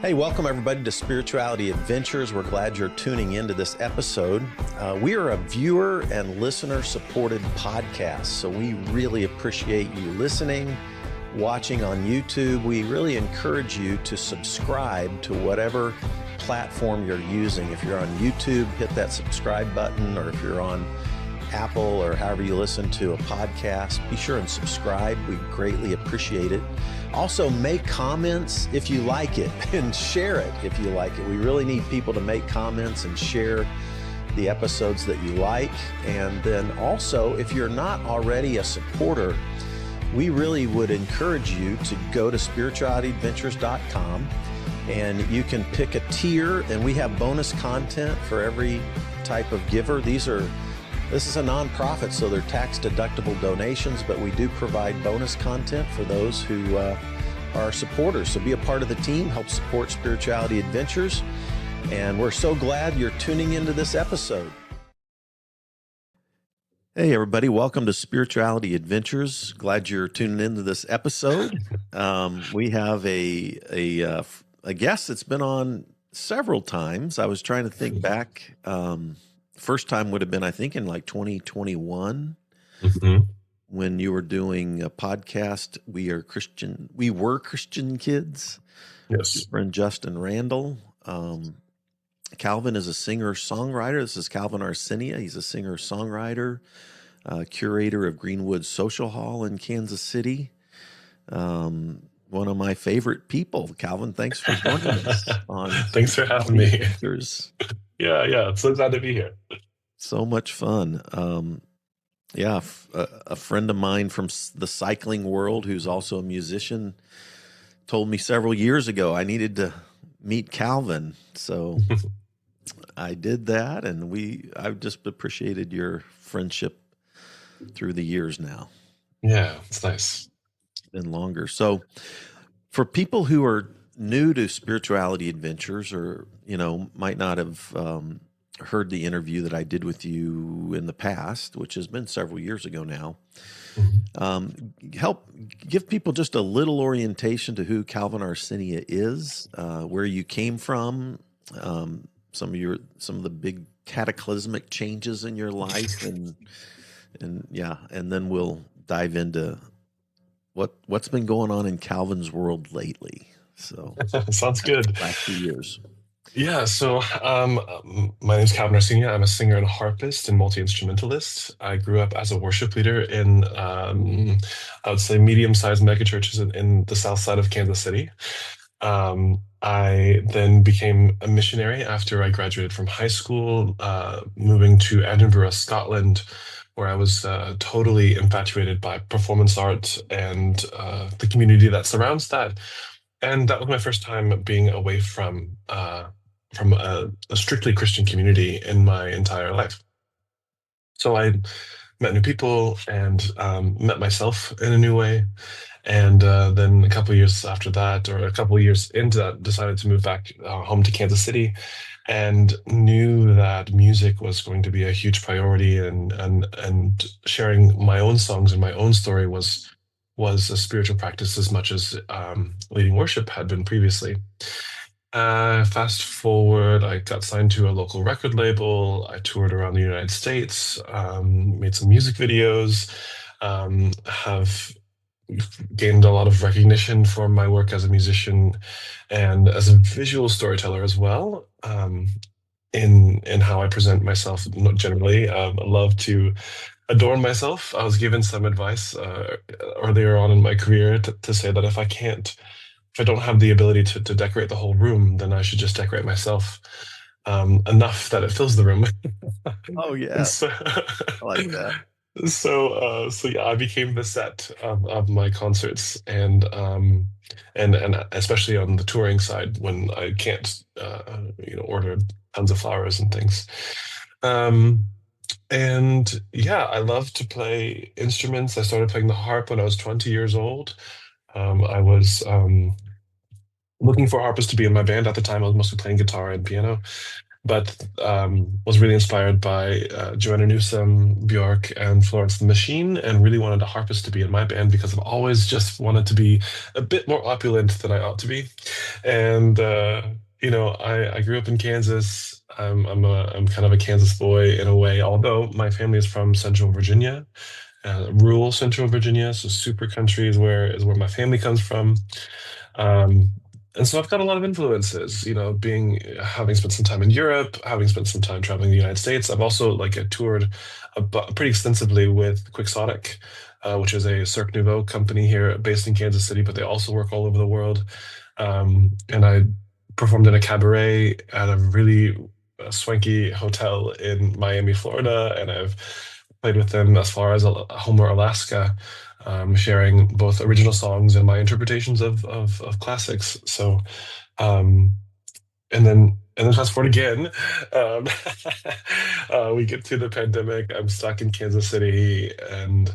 Hey, welcome everybody to Spirituality Adventures. We're glad you're tuning into this episode. We are a viewer and listener supported podcast, so we really appreciate you listening, watching on YouTube. We really encourage you to subscribe to whatever platform you're using. If you're on YouTube, hit that subscribe button, or if you're on Apple or however you listen to a podcast, be sure and subscribe. We greatly appreciate it. Also, make comments if you like it and share it if you like it. We really need people to make comments and share the episodes that you like. And then also, if you're not already a supporter, we really would encourage you to go to spiritualityadventures.com and you can pick a tier, and we have bonus content for every type of giver. This is a nonprofit, so they're tax-deductible donations, but we do provide bonus content for those who are supporters. So be a part of the team, help support Spirituality Adventures, and we're so glad you're tuning into this episode. Hey, everybody. Welcome to Spirituality Adventures. Glad you're tuning into this episode. We have a guest that's been on several times. I was trying to think back. First time would have been, I think, in like 2021 when you were doing a podcast. We were Christian kids. Yes. Your friend Justin Randall. Calvin is a singer-songwriter. This is Calvin Arsenia. He's a singer-songwriter, curator of Greenwood Social Hall in Kansas City. One of my favorite people. Calvin, thanks for joining us. Thanks for having me. Adventures. Yeah. I'm so glad to be here. So much fun. A friend of mine from the cycling world who's also a musician told me several years ago I needed to meet Calvin. So I did that, and I've just appreciated your friendship through the years now. Yeah, it's nice. It's been longer. So for people who are new to Spirituality Adventures, or might not have heard the interview that I did with you in the past, which has been several years ago now, help give people just a little orientation to who Calvin Arsenia is, where you came from, some of the big cataclysmic changes in your life, and then we'll dive into what's been going on in Calvin's world lately. So sounds good. Last few years. Yeah. So my name's Calvin Arsenia. I'm a singer and harpist and multi-instrumentalist. I grew up as a worship leader in I would say medium-sized mega churches in the south side of Kansas City. I then became a missionary after I graduated from high school, moving to Edinburgh, Scotland, where I was totally infatuated by performance art and the community that surrounds that. And that was my first time being away from a strictly Christian community in my entire life. So I met new people and met myself in a new way. And then a couple of years after that, or a couple of years into that, decided to move back home to Kansas City, and knew that music was going to be a huge priority, and sharing my own songs and my own story was a spiritual practice as much as leading worship had been previously. Fast forward, I got signed to a local record label. I toured around the United States, made some music videos, have gained a lot of recognition for my work as a musician and as a visual storyteller as well, in how I present myself generally. I love to adorn myself. I was given some advice earlier on in my career to say that if I don't have the ability to decorate the whole room, then I should just decorate myself enough that it fills the room. Oh yeah, So, I like that. So yeah, I became the set of my concerts, and especially on the touring side when I can't order tons of flowers and things. And yeah, I love to play instruments. I started playing the harp when I was 20 years old. I was looking for harpists to be in my band. At the time, I was mostly playing guitar and piano. but was really inspired by Joanna Newsom, Bjork, and Florence and the Machine, and really wanted a harpist to be in my band because I've always just wanted to be a bit more opulent than I ought to be. And I grew up in Kansas. I'm kind of a Kansas boy in a way, although my family is from Central Virginia, rural Central Virginia, so super country is where my family comes from. Um, and so I've got a lot of influences, having spent some time in Europe, having spent some time traveling the United States. I've also toured pretty extensively with Quixotic, which is a Cirque Nouveau company here based in Kansas City, but they also work all over the world. And I performed in a cabaret at a really swanky hotel in Miami, Florida, and I've played with them as far as Homer, Alaska, sharing both original songs and my interpretations of classics. So, um, and then fast forward again, um, we get to the pandemic. I'm stuck in Kansas City, and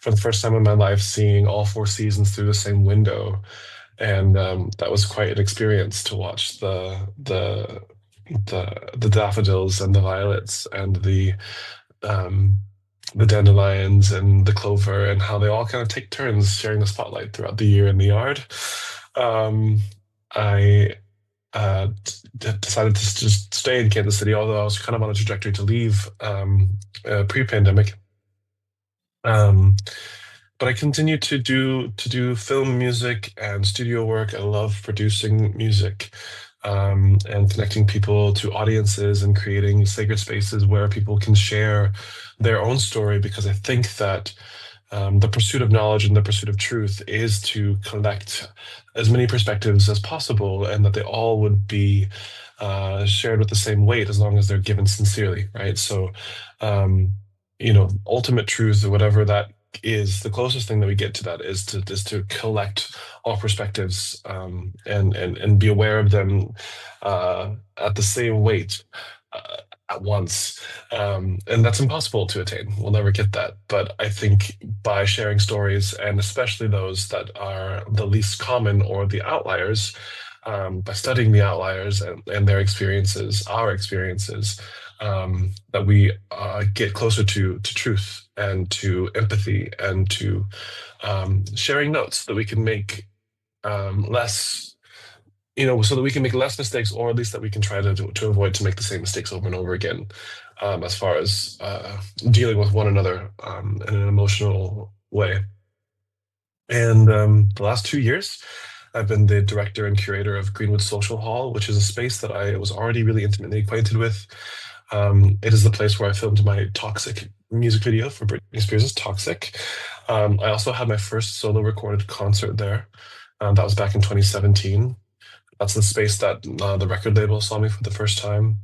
for the first time in my life, seeing all four seasons through the same window, and that was quite an experience to watch the daffodils and the violets and um, the dandelions and the clover, and how they all kind of take turns sharing the spotlight throughout the year in the yard. Um, I decided to just stay in Kansas City, although I was kind of on a trajectory to leave pre-pandemic. Um, but I continue to do film music and studio work. I love producing music, and connecting people to audiences and creating sacred spaces where people can share their own story. Because I think that the pursuit of knowledge and the pursuit of truth is to collect as many perspectives as possible, and that they all would be shared with the same weight as long as they're given sincerely, right? So, um, ultimate truth or whatever that is, the closest thing that we get to that is to collect all perspectives, and be aware of them at the same weight. Uh, at once. And that's impossible to attain. We'll never get that. But I think by sharing stories, and especially those that are the least common or the outliers, by studying the outliers and their experiences, our experiences, that we get closer to truth and to empathy and to sharing notes so that we can make less, so that we can make less mistakes, or at least that we can try to avoid to make the same mistakes over and over again, as far as dealing with one another in an emotional way. And the last 2 years, I've been the director and curator of Greenwood Social Hall, which is a space that I was already really intimately acquainted with. It is the place where I filmed my Toxic music video for Britney Spears' Toxic. I also had my first solo recorded concert there. That was back in 2017. That's the space that the record label saw me for the first time,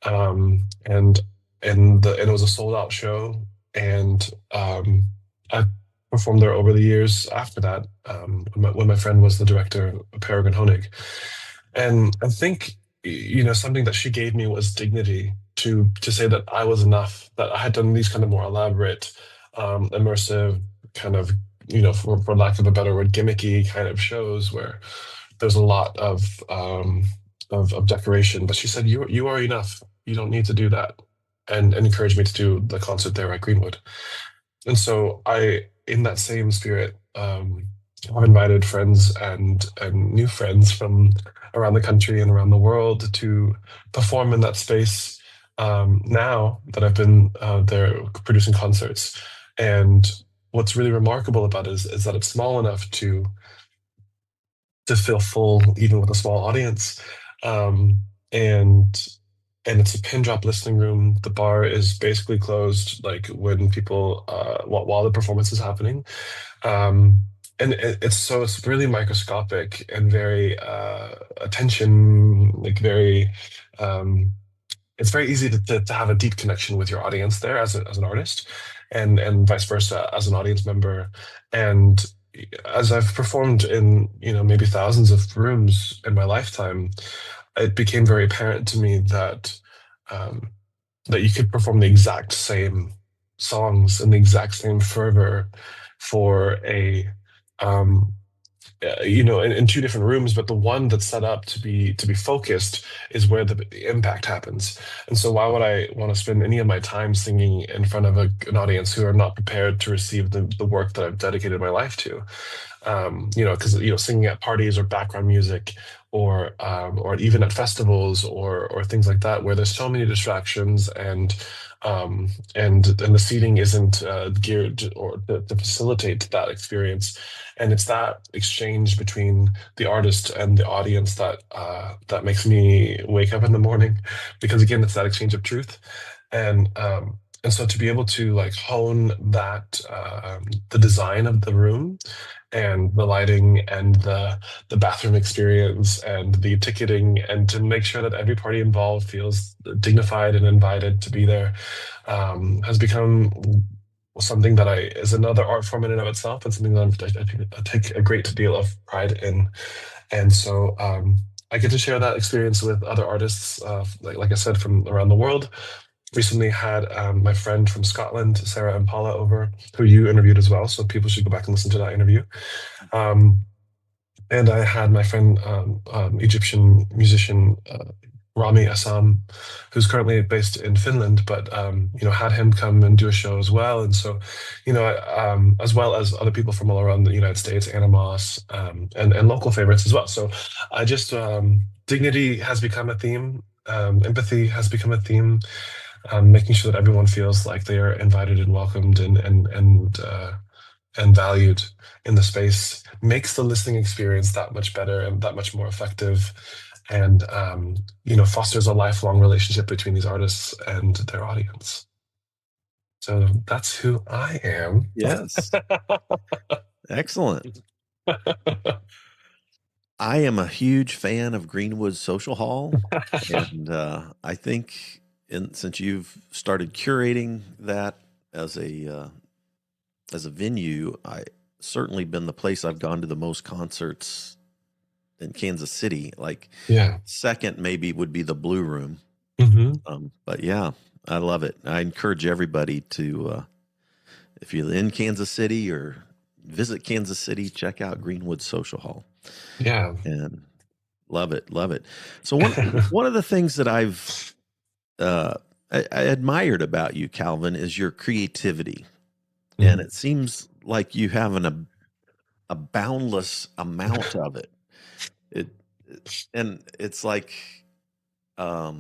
and it was a sold out show, and I performed there over the years after that, when my friend was the director, Peregrine Honig. And I think something that she gave me was dignity to say that I was enough, that I had done these kind of more elaborate, immersive kind of, for lack of a better word, gimmicky kind of shows where there's a lot of decoration. But she said, you are enough. You don't need to do that," and encouraged me to do the concert there at Greenwood. And so I, in that same spirit, have invited friends and new friends from around the country and around the world to perform in that space, now that I've been there producing concerts. And what's really remarkable about it is that it's small enough to feel full even with a small audience. Um, and and it's a pin drop listening room. The bar is basically closed, like when people while the performance is happening. um, and it's really microscopic and very attention, like very um, it's very easy to have a deep connection with your audience there as an artist, and vice versa as an audience member. And as I've performed in maybe thousands of rooms in my lifetime, it became very apparent to me um, that you could perform the exact same songs and the exact same fervor for a um, in two different rooms, but the one that's set up to be focused is where the impact happens. And so, why would I want to spend any of my time singing in front of an audience who are not prepared to receive the work that I've dedicated my life to? Because singing at parties or background music, or even at festivals or things like that, where there's so many distractions and the seating isn't geared or to facilitate that experience, and it's that exchange between the artist and the audience that makes me wake up in the morning, because again, it's that exchange of truth, and so to be able to like hone that the design of the room and the lighting and the bathroom experience and the ticketing, and to make sure that every party involved feels dignified and invited to be there, has become something that is another art form in and of itself, and something that I take a great deal of pride in. And so I get to share that experience with other artists, like I said, from around the world. Recently had my friend from Scotland, Sarah and Paula, over, who you interviewed as well. So people should go back and listen to that interview. Um, and I had my friend, Egyptian musician Rami Assam, who's currently based in Finland, but had him come and do a show as well. And so, as well as other people from all around the United States, Anna Moss, and local favorites as well. So I just dignity has become a theme. Empathy has become a theme. Making sure that everyone feels like they are invited and welcomed and valued in the space makes the listening experience that much better and that much more effective, and fosters a lifelong relationship between these artists and their audience. So that's who I am. Yes. Excellent. I am a huge fan of Greenwood Social Hall, and I think since you've started curating that as a venue, I certainly been the place I've gone to the most concerts in Kansas City. Like, Yeah. second maybe would be the Blue Room. But yeah, I love it. I encourage everybody to, if you're in Kansas City or visit Kansas City, check out Greenwood Social Hall. Yeah. And love it, love it. So one of the things that I admired about you, Calvin, is your creativity. And it seems like you have a boundless amount of it. And it's like, I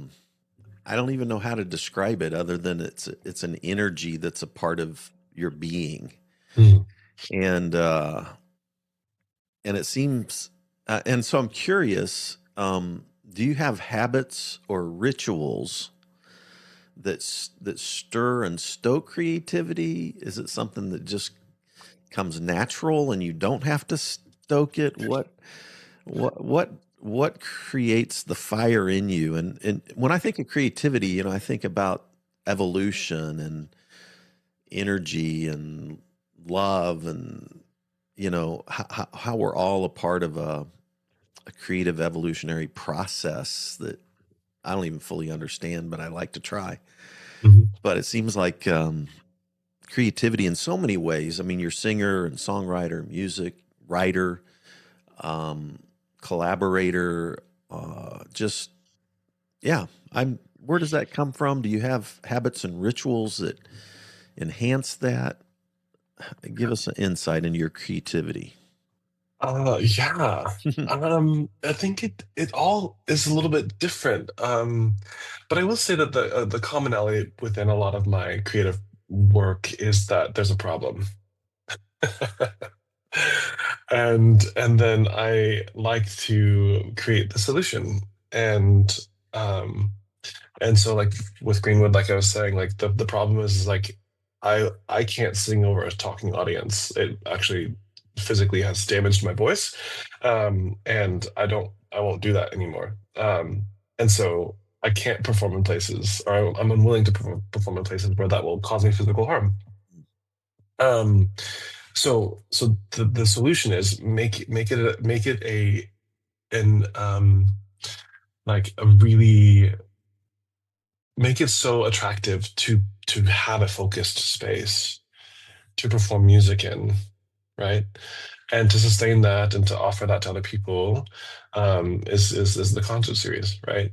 don't even know how to describe it other than it's an energy that's a part of your being. And it seems, and so I'm curious, do you have habits or rituals that stir and stoke creativity? Is it something that just comes natural and you don't have to stoke it? What creates the fire in you? And when I think of creativity, I think about evolution and energy and love, and how we're all a part of a creative evolutionary process that I don't even fully understand, but I like to try. But it seems like creativity in so many ways. I mean, you're singer and songwriter, music writer, collaborator. Where does that come from? Do you have habits and rituals that enhance that? Give us an insight into your creativity. Yeah. I think it all is a little bit different. But I will say that the commonality within a lot of my creative work is that there's a problem. And then I like to create the solution. And so like with Greenwood, like I was saying, like the problem is like I can't sing over a talking audience. It actually physically has damaged my voice. And I won't do that anymore. And so I can't perform in places, or I'm unwilling to perform in places where that will cause me physical harm. Um, so the solution is make it an like a really make it so attractive to have a focused space to perform music in, right? And to sustain that and to offer that to other people is the concert series, right?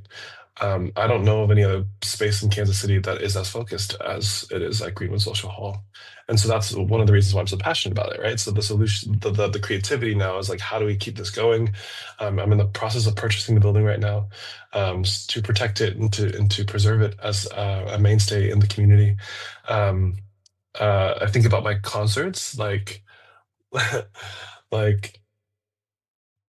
I don't know of any other space in Kansas City that is as focused as it is at Greenwood Social Hall. And so that's one of the reasons why I'm so passionate about it, right? So the solution, the creativity now is like, how do we keep this going? I'm in the process of purchasing the building right now, to protect it and to preserve it as a mainstay in the community. Um, I think about my concerts, like like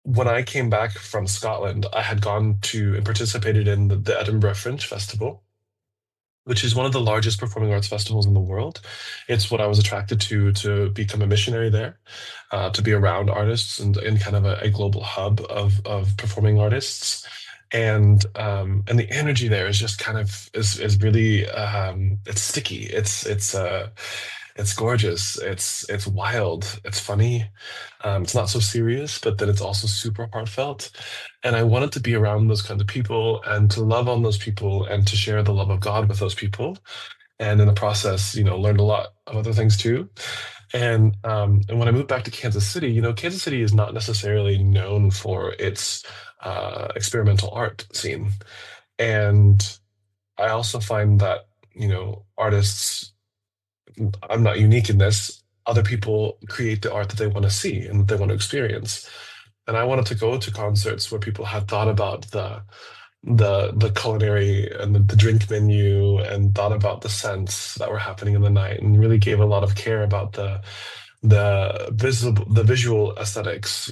when I came back from Scotland, I had gone to and participated in the Edinburgh Fringe Festival, which is one of the largest performing arts festivals in the world. It's what I was attracted to become a missionary there, to be around artists and in kind of a global hub of performing artists. And the energy there is just kind of is really it's sticky. It's gorgeous. It's wild. It's funny. It's not so serious, but then it's also super heartfelt. And I wanted to be around those kinds of people and to love on those people and to share the love of God with those people. And in the process, learned a lot of other things too. And when I moved back to Kansas City, Kansas City is not necessarily known for its experimental art scene. And I also find that, artists, I'm not unique in this. Other people create the art that they want to see and that they want to experience. And I wanted to go to concerts where people had thought about the culinary and the drink menu and thought about the scents that were happening in the night and really gave a lot of care about the visual aesthetics.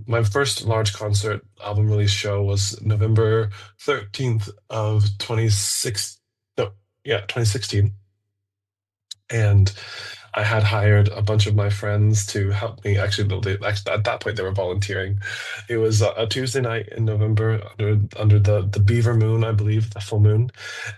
My first large concert album release show was November 13th of 26 no yeah 2016. And I had hired a bunch of my friends to help me. Actually, no, actually at that point they were volunteering. It was a Tuesday night in November under the beaver moon, I believe, the full moon,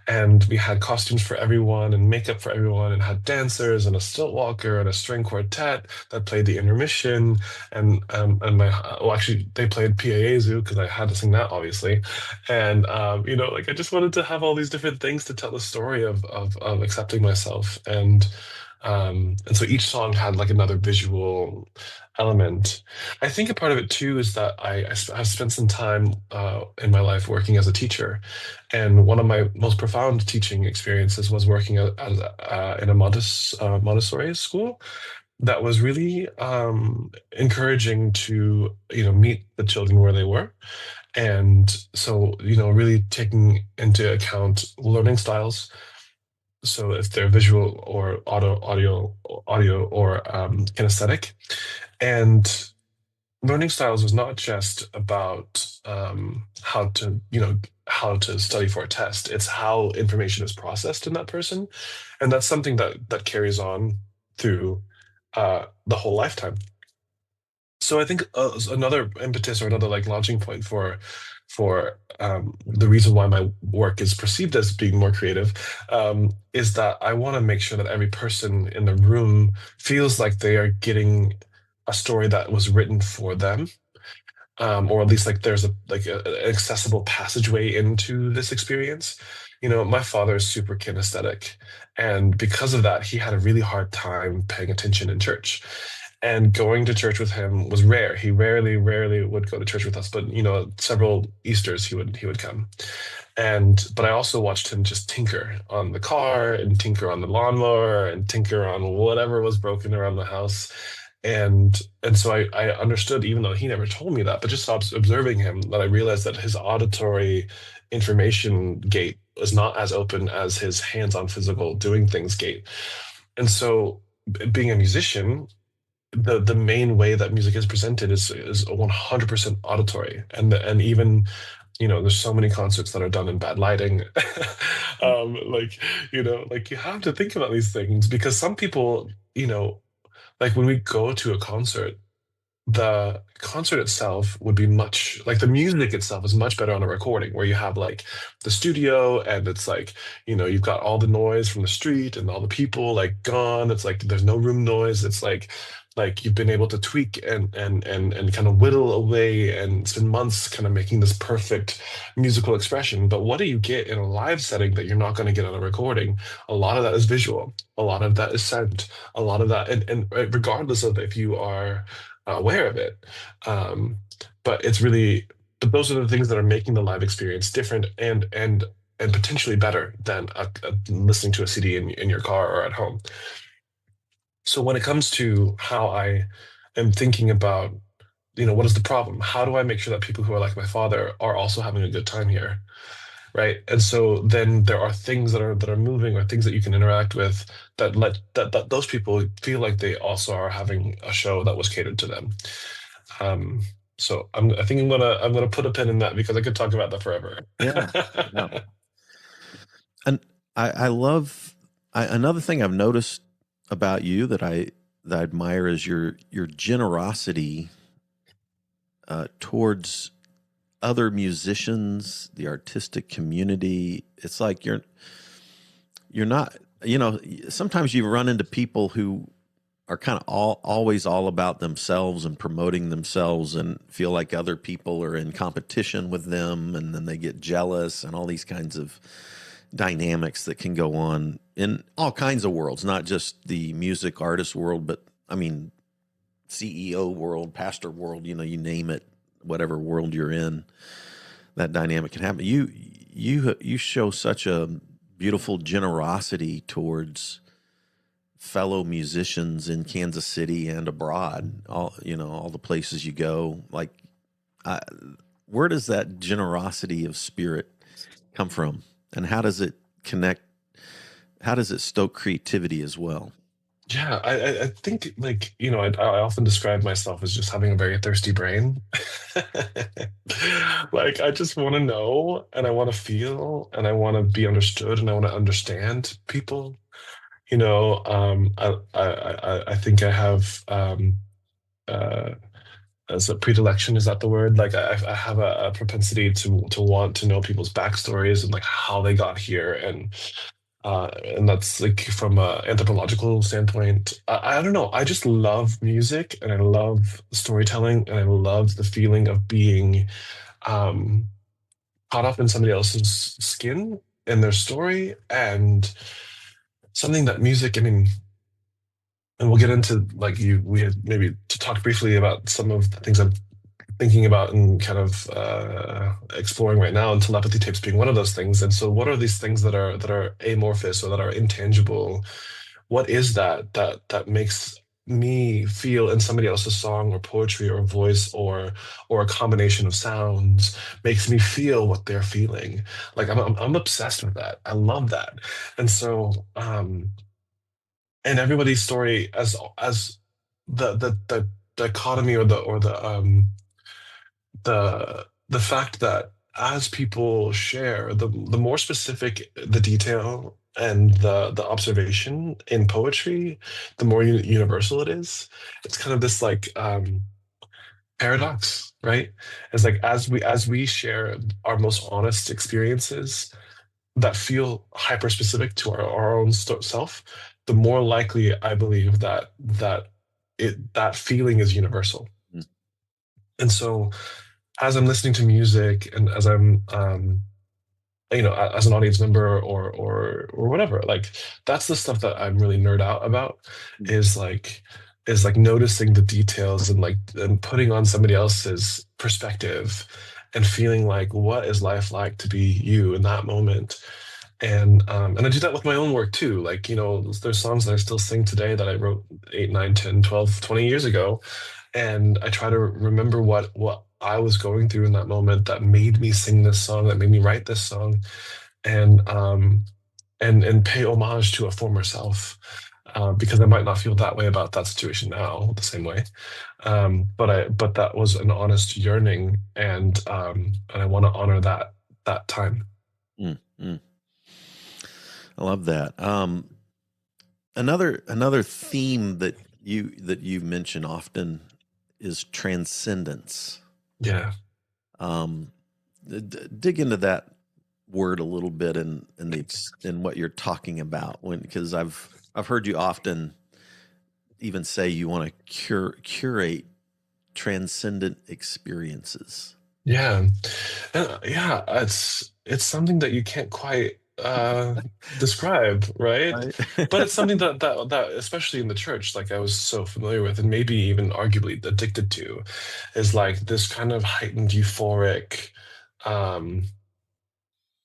and we had costumes for everyone and makeup for everyone, and had dancers and a stilt walker and a string quartet that played the intermission, and my well, actually they played Piaezu because I had to sing that obviously, and like I just wanted to have all these different things to tell the story of accepting myself, and so each song had like another visual element. I think a part of it too is that I've spent some time in my life working as a teacher, and one of my most profound teaching experiences was working in a Montessori school that was really encouraging to meet the children where they were, and so really taking into account learning styles, so if they're visual or audio or kinesthetic. And learning styles was not just about how to study for a test. It's how information is processed in that person, and that's something that carries on through the whole lifetime. So I think another impetus or another like launching point for the reason why my work is perceived as being more creative, is that I want to make sure that every person in the room feels like they are getting a story that was written for them, or at least like there's an accessible passageway into this experience. My father is super kinesthetic, and because of that, he had a really hard time paying attention in church. And going to church with him was rare. He rarely would go to church with us, but several Easters he would come. But I also watched him just tinker on the car and tinker on the lawnmower and tinker on whatever was broken around the house. And so I understood, even though he never told me that, but just observing him, that I realized that his auditory information gate was not as open as his hands-on physical doing things gate. And so being a musician, the main way that music is presented is 100% auditory, and even there's so many concerts that are done in bad lighting. Like like you have to think about these things, because some people like when we go to a concert, the concert itself would be much like the music itself is much better on a recording where you have like the studio and it's like, you've got all the noise from the street and all the people like gone. It's like there's no room noise. It's like you've been able to tweak and kind of whittle away and spend months kind of making this perfect musical expression. But what do you get in a live setting that you're not going to get on a recording? A lot of that is visual, a lot of that is scent, a lot of that, and regardless of if you are aware of it. Um, but it's really, but those are the things that are making the live experience different and potentially better than listening to a CD in your car or at home. So when it comes to how I am thinking about, what is the problem? How do I make sure that people who are like my father are also having a good time here? Right. And so then there are things that are moving or things that you can interact with that let that those people feel like they also are having a show that was catered to them. Um, so I think I'm gonna put a pin in that because I could talk about that forever. Yeah. Yeah. And I love another thing I've noticed about you that I admire is your generosity towards other musicians, the artistic community. It's like you're not, sometimes you run into people who are kind of always all about themselves and promoting themselves and feel like other people are in competition with them, and then they get jealous and all these kinds of dynamics that can go on in all kinds of worlds, not just the music artist world, but I mean, CEO world, pastor world, you name it, whatever world you're in, that dynamic can happen. You show such a beautiful generosity towards fellow musicians in Kansas City and abroad, all the places you go. Like, where does that generosity of spirit come from? And how does it connect? How does it stoke creativity as well? Yeah, I think like, I often describe myself as just having a very thirsty brain. Like I just want to know and I want to feel and I want to be understood and I want to understand people. I think I have uh as a predilection, is that the word? Like I have a propensity to want to know people's backstories and like how they got here and that's like from a anthropological standpoint. I don't know. I just love music and I love storytelling and I love the feeling of being um, caught up in somebody else's skin and their story and something that music. I mean, and we'll get into like we had maybe to talk briefly about some of the things I'm thinking about and kind of exploring right now, and telepathy tapes being one of those things. And so, what are these things that are amorphous or that are intangible? What is that makes me feel in somebody else's song or poetry or voice or a combination of sounds makes me feel what they're feeling? Like I'm obsessed with that. I love that. And so and everybody's story as the dichotomy or the fact that as people share, the more specific the detail and the observation in poetry, the more universal it is. It's kind of this like paradox, right? It's like as we share our most honest experiences that feel hyper specific to our own self, the more likely I believe that feeling is universal. Mm. And so as I'm listening to music and as I'm as an audience member or whatever, like that's the stuff that I'm really nerd out about Mm. is like noticing the details and like and putting on somebody else's perspective and feeling like what is life like to be you in that moment. And I do that with my own work too. Like, there's songs that I still sing today that I wrote 8, 9, 10, 12, 20 years ago, and I try to remember what I was going through in that moment that made me sing this song, that made me write this song, and pay homage to a former self, because I might not feel that way about that situation now the same way, but that was an honest yearning, and I want to honor that time. Mm. Mm. I love that. Another theme that you mention often is transcendence. Yeah. Dig into that word a little bit in what you're talking about, because I've heard you often even say you want to curate transcendent experiences. Yeah. Yeah, it's something that you can't quite describe, right? Right. But it's something that especially in the church, like I was so familiar with and maybe even arguably addicted to, is like this kind of heightened euphoric, um,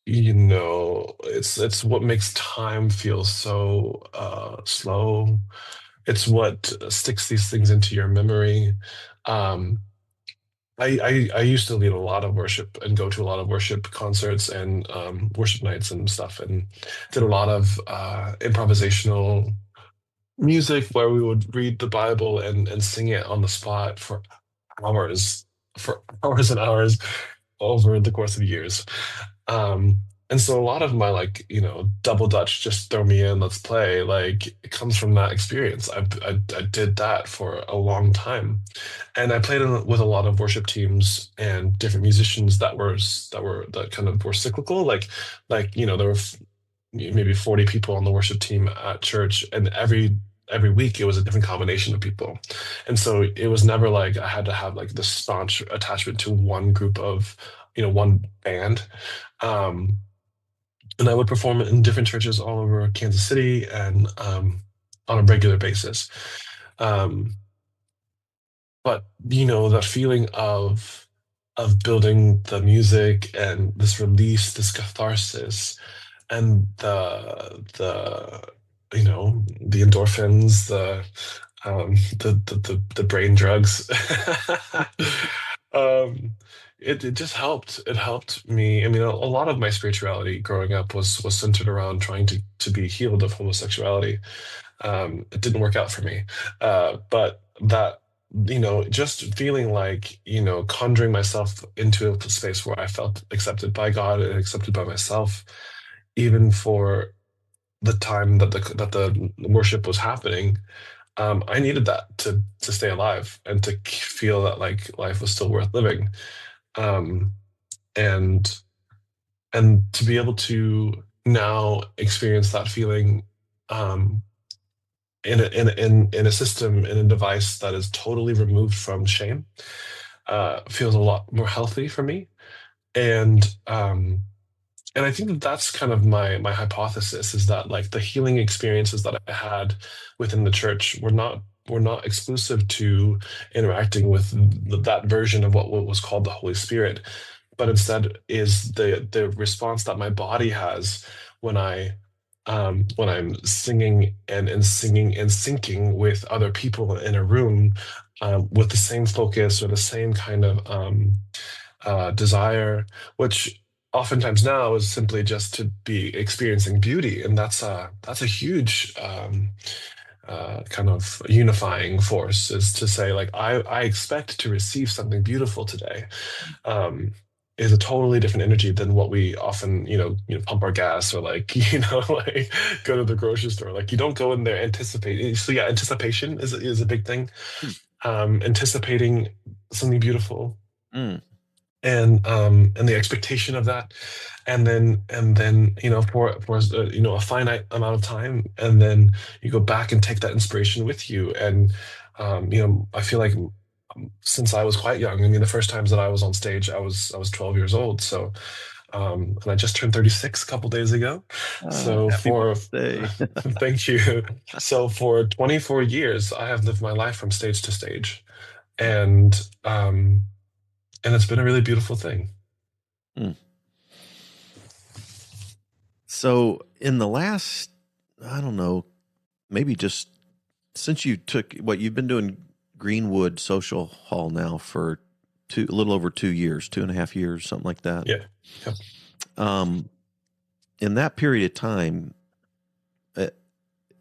it's what makes time feel so slow. It's what sticks these things into your memory. Um, I used to lead a lot of worship and go to a lot of worship concerts and worship nights and stuff, and did a lot of improvisational music where we would read the Bible and sing it on the spot hours, for hours and hours over the course of years. Um, and so a lot of my like, double Dutch, just throw me in, let's play, like it comes from that experience. I did that for a long time. And I played with a lot of worship teams and different musicians that kind of were cyclical. There were maybe 40 people on the worship team at church, and every week it was a different combination of people. And so it was never like I had to have like the staunch attachment to one group of, one band. Um, and I would perform in different churches all over Kansas City and on a regular basis. Um, but the feeling of building the music and this release, this catharsis, and the endorphins, the brain drugs. um, it just helped. It helped me. I mean, a lot of my spirituality growing up was centered around trying to be healed of homosexuality. It didn't work out for me. But that, just feeling like, conjuring myself into a space where I felt accepted by God and accepted by myself, even for the time that the worship was happening. I needed that to stay alive and to feel that like life was still worth living. Um, and to be able to now experience that feeling, um, in a system, in a device that is totally removed from shame, feels a lot more healthy for me. And I think that that's kind of my hypothesis, is that like the healing experiences that I had within the church were not exclusive to interacting with that version of what was called the Holy Spirit, but instead is the response that my body has when when I'm singing and singing and syncing with other people in a room, with the same focus or the same kind of desire, which oftentimes now is simply just to be experiencing beauty, and that's a huge kind of unifying force, is to say like I expect to receive something beautiful today. Um, is a totally different energy than what we often, pump our gas or like, like go to the grocery store. Like you don't go in there anticipate. So yeah, anticipation is a big thing. Anticipating something beautiful, Mm. and the expectation of that, and then for a finite amount of time, and then you go back and take that inspiration with you. And I feel like, since I was quite young, I mean, the first times that I was on stage, I was 12 years old. So and I just turned 36 a couple days ago. So Happy for birthday. thank you. So for 24 years I have lived my life from stage to stage, and it's been a really beautiful thing. Mm. So in the last, I don't know, maybe just since you've been doing Greenwood Social Hall now for a little over 2 years, 2.5 years, something like that. Yeah. Yep. In that period of time, at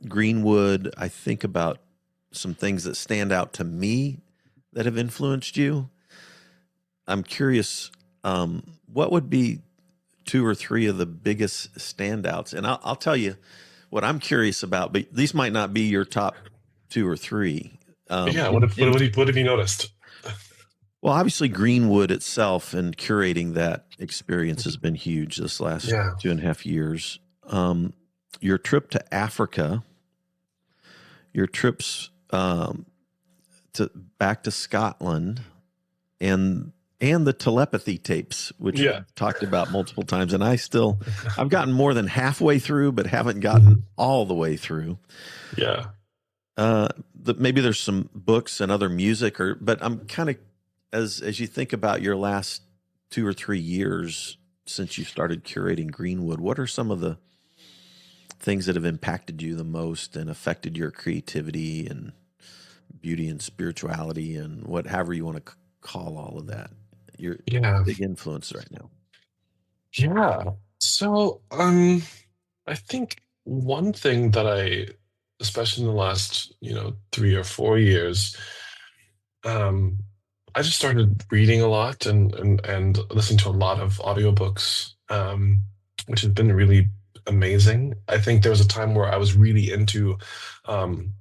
Greenwood, I think about some things that stand out to me that have influenced you. I'm curious, what would be 2 or 3 of the biggest standouts? And I'll tell you what I'm curious about, but these might not be your top 2 or 3. Yeah. What have you noticed? Well, obviously, Greenwood itself and curating that experience has been huge this last Yeah. 2.5 years. Your trip to Africa, your trips to back to Scotland, and the telepathy tapes, which Yeah. we've talked about multiple times, and I've gotten more than halfway through, but haven't gotten Mhm. all the way through. Yeah. Maybe there's some books and other music, but I'm kind of as you think about your last 2 or 3 years since you started curating Greenwood, what are some of the things that have impacted you the most and affected your creativity and beauty and spirituality and whatever you want to call all of that? You're Yeah. big influence right now. Yeah. So, I think one thing that especially in the last, 3 or 4 years, um, I just started reading a lot and listening to a lot of audiobooks, which has been really amazing. I think there was a time where I was really into um,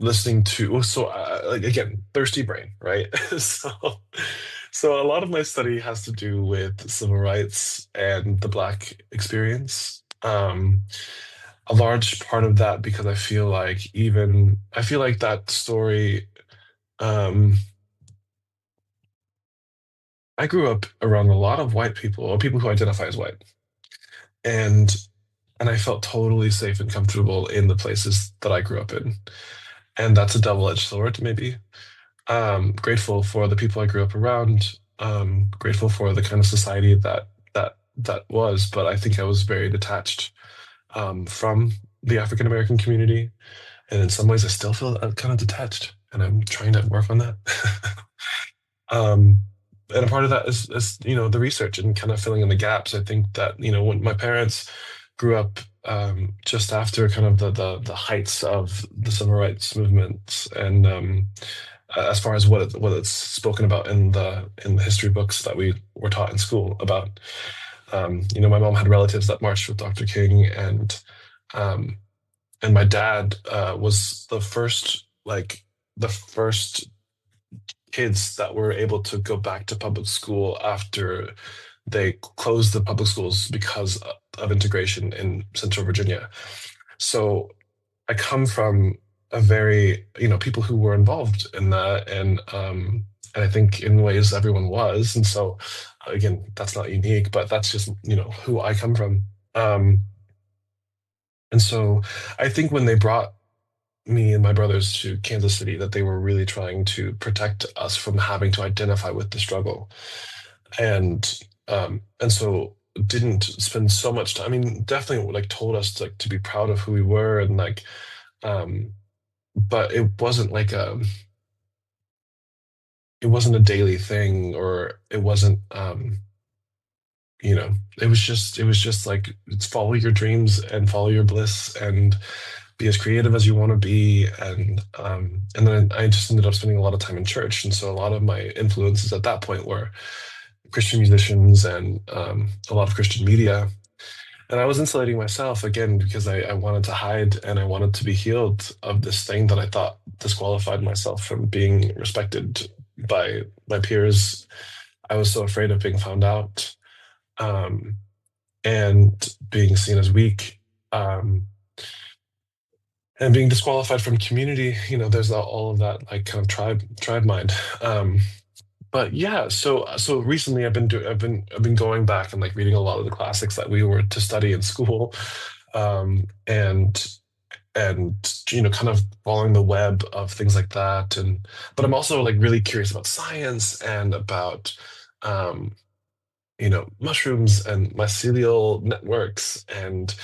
listening to, like again, thirsty brain, right? So, so a lot of my study has to do with civil rights and the Black experience. A large part of that because I feel like that story. Um, I grew up around a lot of white people or people who identify as white, and I felt totally safe and comfortable in the places that I grew up in, and that's a double-edged sword, maybe. Grateful for the people I grew up around. Grateful for the kind of society that was, but I think I was very detached from the African American community, and in some ways, I still feel kind of detached, and I'm trying to work on that. Um, and a part of that is the research and kind of filling in the gaps. I think that when my parents grew up just after kind of the heights of the civil rights movement, and as far as what it's spoken about in the history books that we were taught in school about, my mom had relatives that marched with Dr. King, um, and my dad was the first kids that were able to go back to public school after they closed the public schools because of integration in Central Virginia. So I come from a very, people who were involved in that, and I think in ways everyone was. And so again, that's not unique, but that's just, who I come from. And so I think when they brought me and my brothers to Kansas City, that they were really trying to protect us from having to identify with the struggle. And so didn't spend so much time. I mean, definitely like told us like to be proud of who we were and like um but it wasn't a daily thing, or it wasn't it was just like it's follow your dreams and follow your bliss and be as creative as you want to be. And then I just ended up spending a lot of time in church, and so a lot of my influences at that point were Christian musicians and a lot of Christian media. And I was insulating myself again because I wanted to hide and I wanted to be healed of this thing that I thought disqualified myself from being respected by my peers. I was so afraid of being found out, um, and being seen as weak, um, and being disqualified from community. There's all of that like kind of tribe mind. But yeah, so recently I've been going back and like reading a lot of the classics that we were to study in school, and kind of following the web of things like that. But I'm also like really curious about science and about mushrooms and mycelial networks, and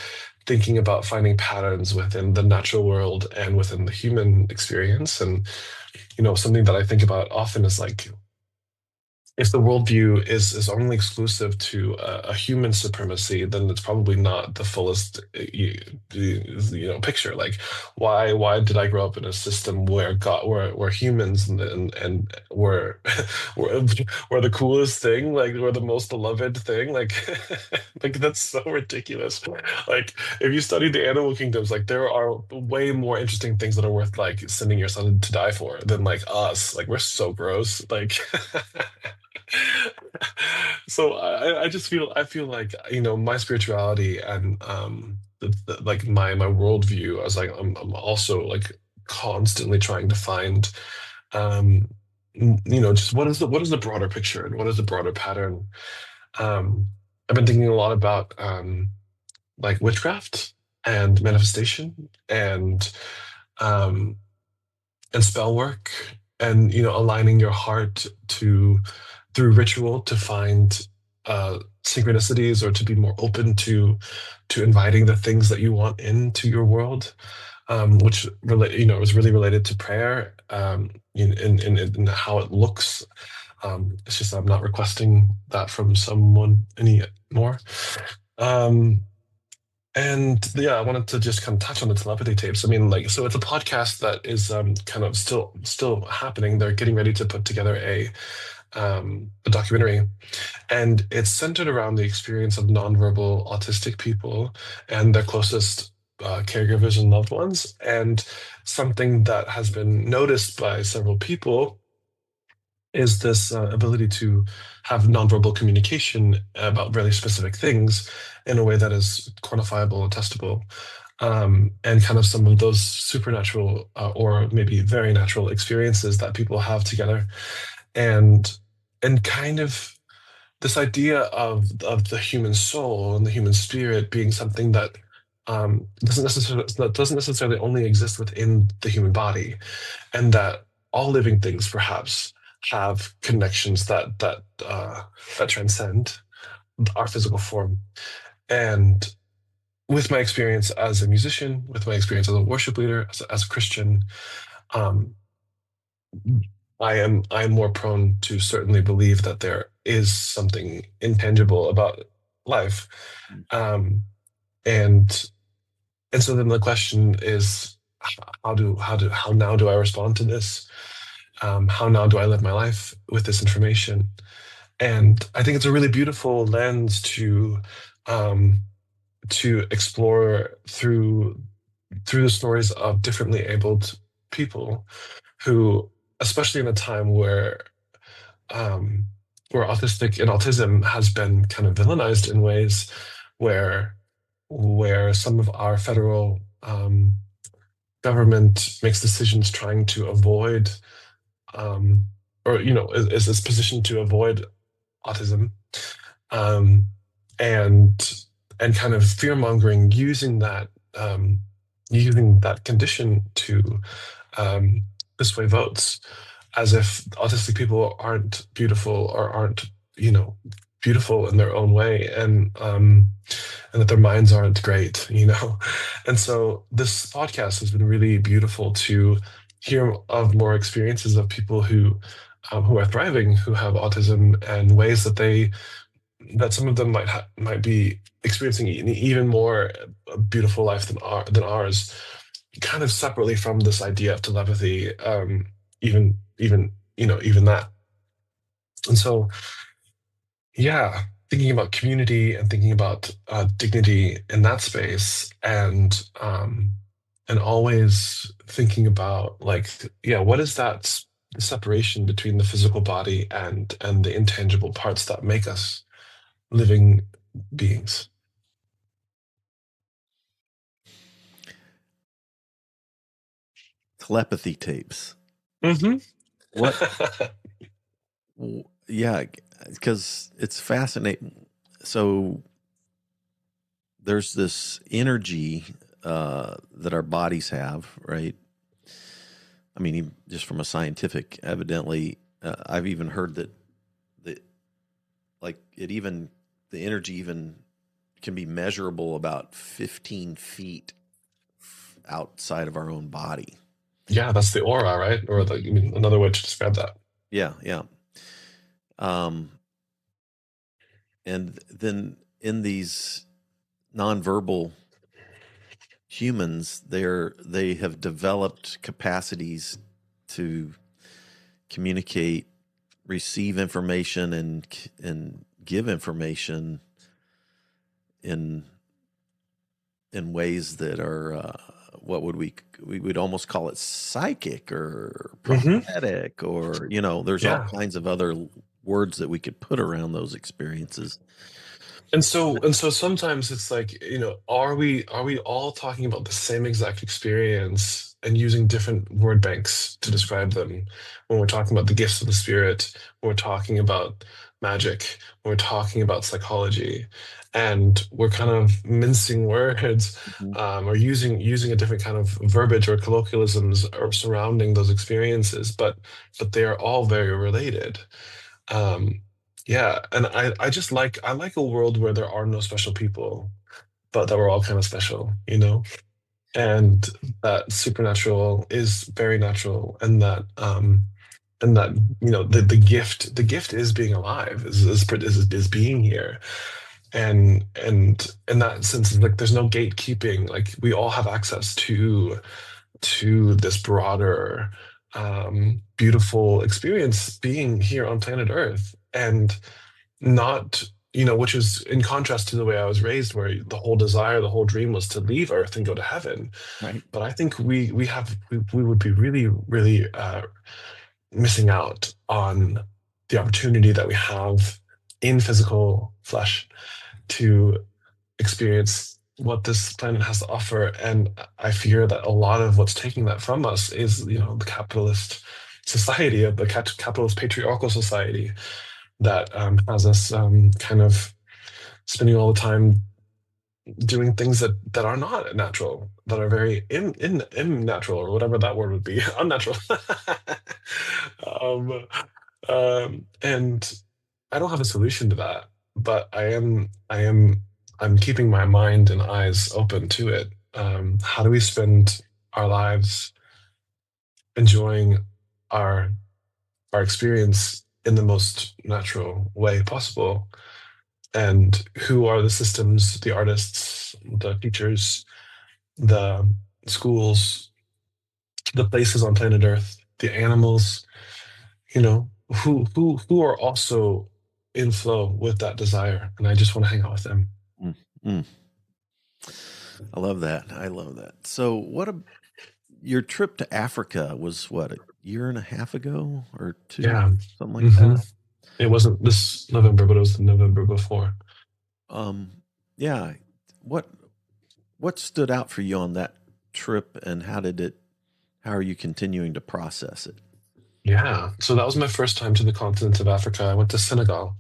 thinking about finding patterns within the natural world and within the human experience. And something that I think about often is like if the worldview is only exclusive to a human supremacy, then it's probably not the fullest picture. Like, why did I grow up in a system where God, where humans and were were were the coolest thing, like were the most beloved thing, like like that's so ridiculous. Like, if you study the animal kingdoms, like there are way more interesting things that are worth like sending your son to die for than like us. Like, we're so gross. Like. So I just I feel like, my spirituality and like my worldview, I was like, I'm also like constantly trying to find just what is the broader picture and what is the broader pattern. um I've been thinking a lot about like witchcraft and manifestation um and spell work, and aligning your heart to through ritual to find synchronicities, or to be more open to inviting the things that you want into your world, which relate is really related to prayer, in how it looks. It's just I'm not requesting that from someone anymore. um and yeah, I wanted to just kind of touch on the telepathy tapes. I mean, like, so it's a podcast that is kind of still happening. They're getting ready to put together a documentary, and it's centered around the experience of nonverbal autistic people and their closest caregivers and loved ones. And something that has been noticed by several people is this ability to have nonverbal communication about really specific things in a way that is quantifiable and testable, and kind of some of those supernatural or maybe very natural experiences that people have together, and kind of this idea of the human soul and the human spirit being something that doesn't necessarily only exist within the human body, and that all living things perhaps have connections that transcend our physical form. And with my experience as a musician, with my experience as a worship leader, as a Christian, um, I am more prone to certainly believe that there is something intangible about life, um, and so then the question is, how now do I respond to this? How now do I live my life with this information? And I think it's a really beautiful lens um, to explore through the stories of differently abled people who, especially in a time um, where autistic and autism has been kind of villainized in ways where some of our federal government makes decisions trying to avoid, um, or is positioned to avoid autism, um, and kind of fear mongering, using that condition to sway votes, as if autistic people aren't beautiful, or aren't beautiful in their own way, and that their minds aren't great, And so this podcast has been really beautiful to hear of more experiences of people who are thriving, who have autism, and ways that some of them might be experiencing an even more beautiful life than ours, kind of separately from this idea of telepathy, even that. And so, yeah, thinking about community and thinking about dignity in that space, and always thinking about, like, yeah, what is that separation between the physical body and the intangible parts that make us living beings. Telepathy tapes. Hmm. What? Yeah, because it's fascinating. So there's this energy that our bodies have, right? I mean, just from a scientific, evidently, I've even heard that like the energy even can be measurable about 15 feet outside of our own body. Yeah, that's the aura, right? Or another way to describe that. Yeah, yeah. Um, and then in these nonverbal humans, they have developed capacities to communicate, receive information, and give information in ways that are what would we would almost call it psychic or Hmm. prophetic, or there's all Yeah. kinds of other words that we could put around those experiences. And so sometimes it's like, are we all talking about the same exact experience and using different word banks to describe them when we're talking about the gifts of the spirit, when we're talking about magic, when we're talking about psychology, and we're kind of mincing words, Mhm. or using a different kind of verbiage or colloquialisms or surrounding those experiences, but they are all very related. Um, yeah, and I just I like a world where there are no special people, but that we're all kind of special, and that supernatural is very natural, and that the gift is being alive, is being here, and in that sense, like there's no gatekeeping. Like we all have access to this broader, beautiful experience being here on planet Earth, and not, which is in contrast to the way I was raised, where the whole desire, the whole dream was to leave Earth and go to heaven. Right. But I think we would be really, really missing out on the opportunity that we have in physical flesh to experience what this planet has to offer. And I fear that a lot of what's taking that from us is, the capitalist society, of the capitalist patriarchal society that has us kind of spending all the time doing things that are not natural, that are very unnatural, or whatever that word would be, unnatural. um, and I don't have a solution to that, but I'm keeping my mind and eyes open to it. How do we spend our lives enjoying our our experience in the most natural way possible? And who are the systems, the artists, the teachers, the schools, the places on planet Earth, the animals, who are also in flow with that desire, and I just want to hang out with them. Mm, mm. I love that. I love that. So, your trip to Africa was what, a year and a half ago or two, Yeah. something like Hmm. that? It wasn't this November, but it was the November before. Um, yeah. What what stood out for you on that trip, and how are you continuing to process it? Yeah. So that was my first time to the continent of Africa. I went to Senegal,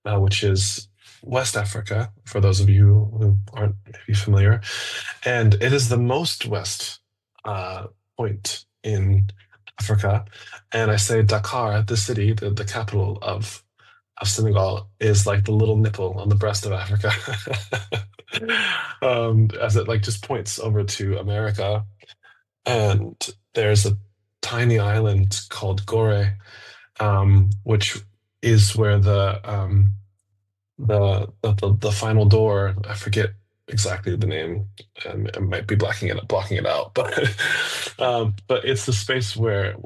which is West Africa, for those of you who aren't maybe familiar. And it is the most west uh, point in Africa. And I say Dakar, the city, the capital of Senegal, is like the little nipple on the breast of Africa. As it like just points over to America. And there's a tiny island called Gore, which is where the final door, I forget exactly the name. I might be blocking it out, but it's the space where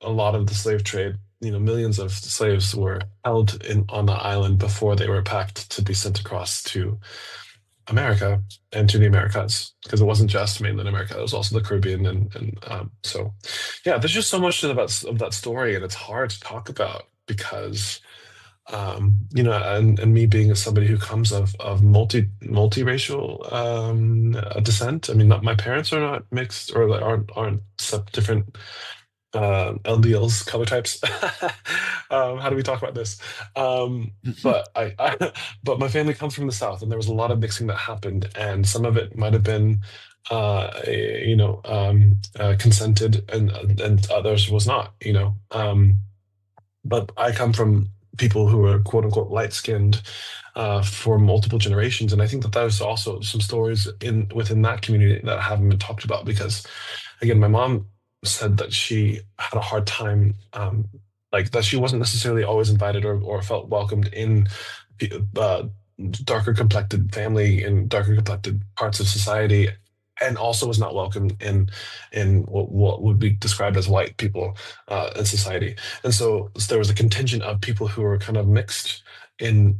a lot of the slave trade, millions of slaves were held in on the island before they were packed to be sent across to America and to the Americas, because it wasn't just mainland America, it was also the Caribbean, and so yeah, there's just so much of that story, and it's hard to talk about because and me being somebody who comes of multiracial descent. I mean, not my parents are not mixed, or like aren't different LDLs, color types. How do we talk about this? But but my family comes from the South, and there was a lot of mixing that happened, and some of it might have been consented, and others was not. But I come from people who are quote unquote light skinned for multiple generations, and I think that there's also some stories in within that community that haven't been talked about, because again, my mom said that she had a hard time like that she wasn't necessarily always invited or felt welcomed in uh, darker complected family in darker complected parts of society, and also was not welcome in what would be described as white people in society. And so there was a contingent of people who were kind of mixed in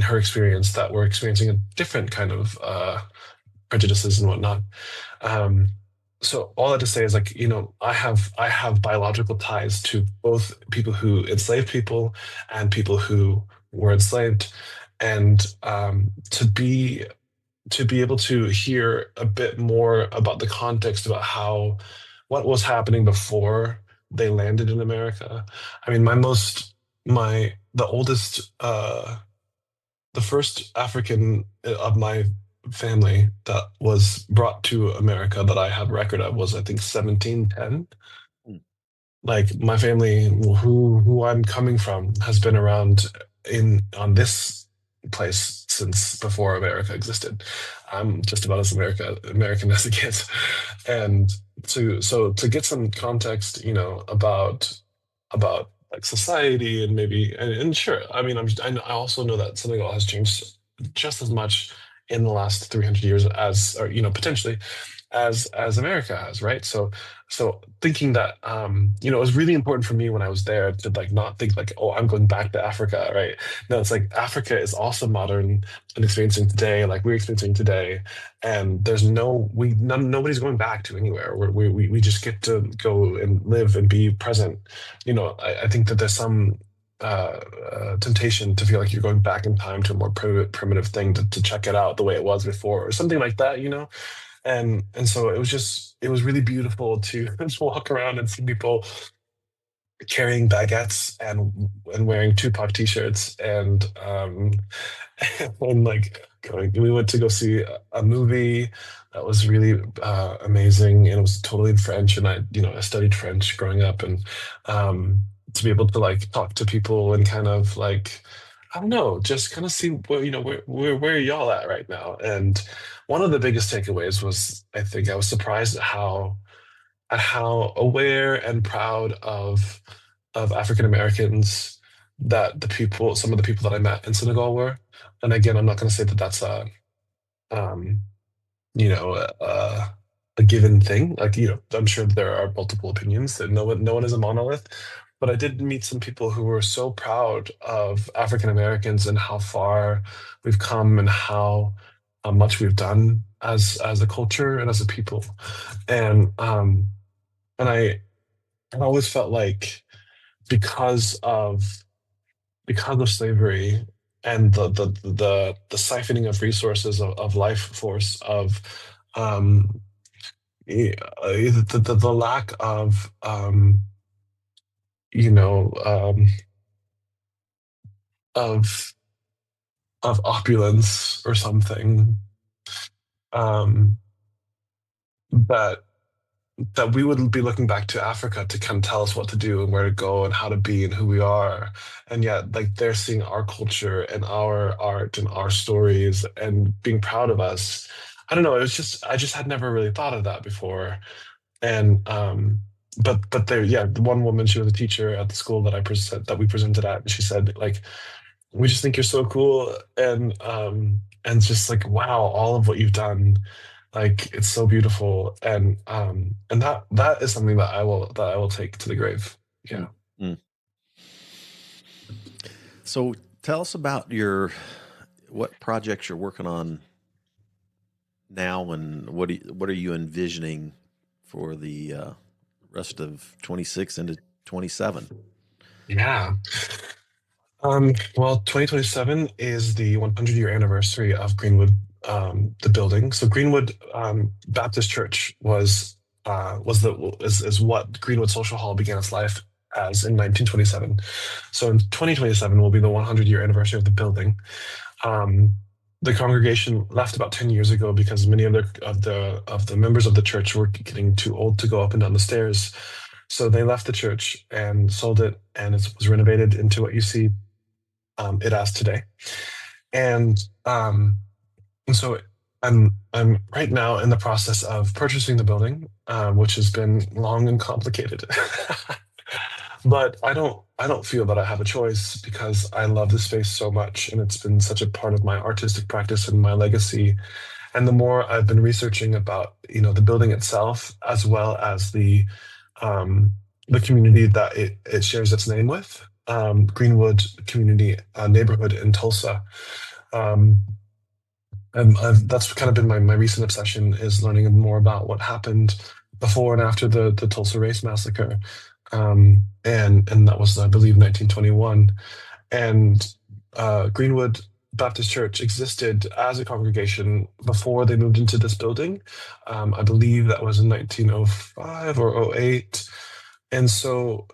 her experience, that were experiencing a different kind of prejudices and whatnot. Um, so all that to say is, like, I have biological ties to both people who enslaved people and people who were enslaved, and to be able to hear a bit more about the context about how what was happening before they landed in America. I mean, the oldest the first African of my family that was brought to America that I have record of was, I think, 1710. Mm. Like, my family, who I'm coming from, has been around in on this place since before America existed. I'm just about as American as it gets. And to get some context, about like society, and maybe, and sure, I mean, I also know that Senegal has changed just as much in the last 300 years as, or potentially, as America has, right? So thinking that, it was really important for me when I was there to, like, not think like, oh, I'm going back to Africa, right? No, it's like Africa is also modern and experiencing today, like we're experiencing today, and nobody's going back to anywhere. We just get to go and live and be present. I think that there's some temptation to feel like you're going back in time to a more primitive thing, to check it out the way it was before, or something like that. And so it was really beautiful to just walk around and see people carrying baguettes and wearing Tupac t-shirts, and like we went to go see a movie that was really amazing, and it was totally in French, and I studied French growing up, and to be able to, like, talk to people and kind of, like, I don't know, just kind of see where y'all at right now. And one of the biggest takeaways was, I think I was surprised at how aware and proud of African Americans that some of the people that I met in Senegal were. And again, I'm not going to say that that's um, you know, a given thing. Like, I'm sure there are multiple opinions, that no one is a monolith. But I did meet some people who were so proud of African Americans and how far we've come, and how much we've done as a culture and as a people. And I always felt like, because of slavery and the siphoning of resources, of life force, of um, the lack of you know of opulence or something, um, that we would be looking back to Africa to kind of tell us what to do and where to go and how to be and who we are. And yet, like, they're seeing our culture and our art and our stories and being proud of us. I don't know. It was just, I just had never really thought of that before. And but there, yeah, the one woman, she was a teacher at the school that we presented at, and she said, like, we just think you're so cool, and just like, wow, all of what you've done, like, it's so beautiful. And that is something that I will take to the grave. Yeah. Mm. So tell us about what projects you're working on now, and what are you envisioning for the rest of 26 into 27? Yeah. Well, 2027 is the 100-year anniversary of Greenwood, the building. So Greenwood Baptist Church is what Greenwood Social Hall began its life as in 1927. So in 2027 will be the 100-year anniversary of the building. The congregation left about 10 years ago because many of the members of the church were getting too old to go up and down the stairs. So they left the church and sold it, and it was renovated into what you see it as today. And so I'm right now in the process of purchasing the building, which has been long and complicated. But I don't feel that I have a choice because I love the space so much, and it's been such a part of my artistic practice and my legacy. And the more I've been researching about, the building itself, as well as um, the community that it shares its name with, Greenwood community neighborhood in Tulsa. Um, that's kind of been my recent obsession, is learning more about what happened before and after the Tulsa Race Massacre. And that was, I believe, 1921. And Greenwood Baptist Church existed as a congregation before they moved into this building. I believe that was in 1905 or '08. And so,